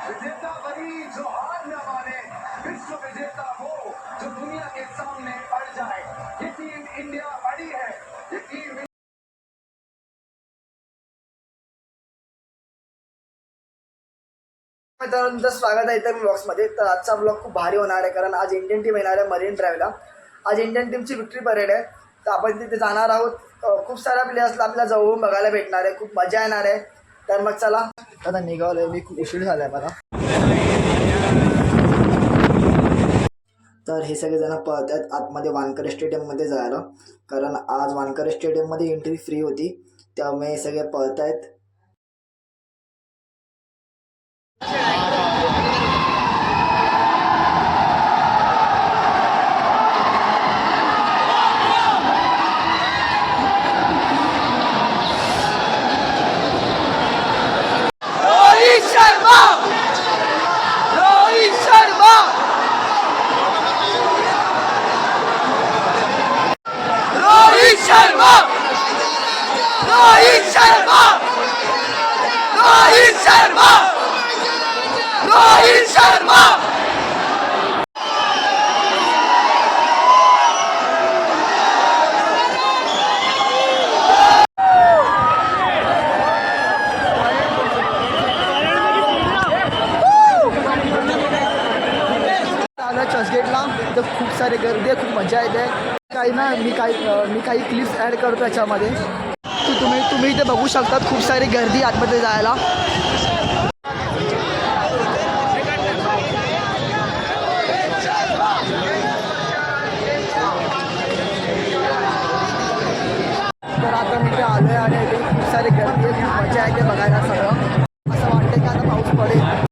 विजेता वही जो हार न माने, विश्व विजेता वो जो दुनिया के सामने अड़ जाए। ये टीम इंडिया अड़ी है, ये टीम मित्रांनो स्वागत आहे इतर ब्लॉग्समध्ये। तर आजचा ब्लॉग खूप भारी होणार आहे कारण आज इंडियन टीम येणार आहे मरीन ड्राईव्हला। आज इंडियन टीमची विक्ट्री परेड आहे, तर आपण तिथे जाणार आहोत। खूप साऱ्या प्लेयर्सला आपल्याला जवळून बघायला भेटणार आहे, खूप मजा येणार आहे। तर मग चला आता निघालोय मी, खूप उशीर झाला आहे मला। तर हे सगळेजण पळत आहेत आतमध्ये वानखेडे स्टेडियममध्ये जायला, कारण आज वानखेडे स्टेडियममध्ये एंट्री फ्री होती, त्यामुळे हे सगळे पळत आहेत। चर्चगेटला तर खूप सारे गर्दी आहे, खूप मजा येते। काही ना मी काही क्लिप्स ॲड करतो याच्यामध्ये, तर तुम्ही इथे बघू शकतात खूप सारी गर्दी आतमध्ये जायला। तर आता मी ते आलो आहे आणि इथे खूप सारी गर्दी आहे, खूप मजा येते बघायला सगळं। असं वाटतं की आता पाऊस पडेल।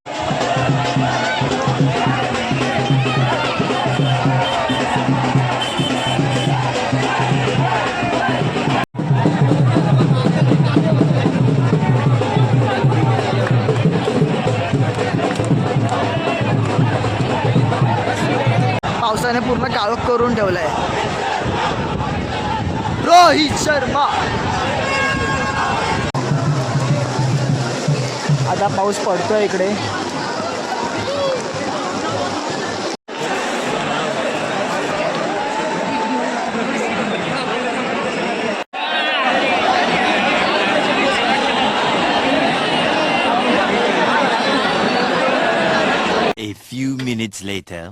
पावसाने पूर्ण काळोख करून ठेवलाय। रोहित शर्मा आता पाऊस पडतोय इकडे। A few minutes later.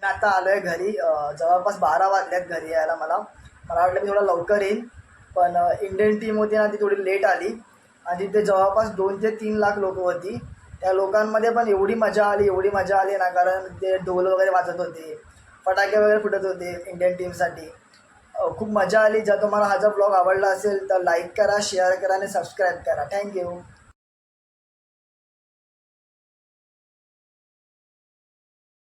आता आलोय घरी, जवळपास 12 वाजल्यात घरी यायला। मला वाटलं मी थोडा लवकर येईल, पण इंडियन टीम होती ना ती थोडी लेट आली आणि तिथे जवळपास 2 ते 3 लाख लोक होती। त्या लोकांमध्ये पण एवढी मजा आली ना, कारण ते ढोल वगैरे वाजत होते, फटाके वगैरे फुटत होते इंडियन टीमसाठी। खूप मजा आली। जर तुम्हाला हा ब्लॉग आवडला असेल तर लाईक करा, शेअर करा आणि सबस्क्राईब करा। थँक्यू।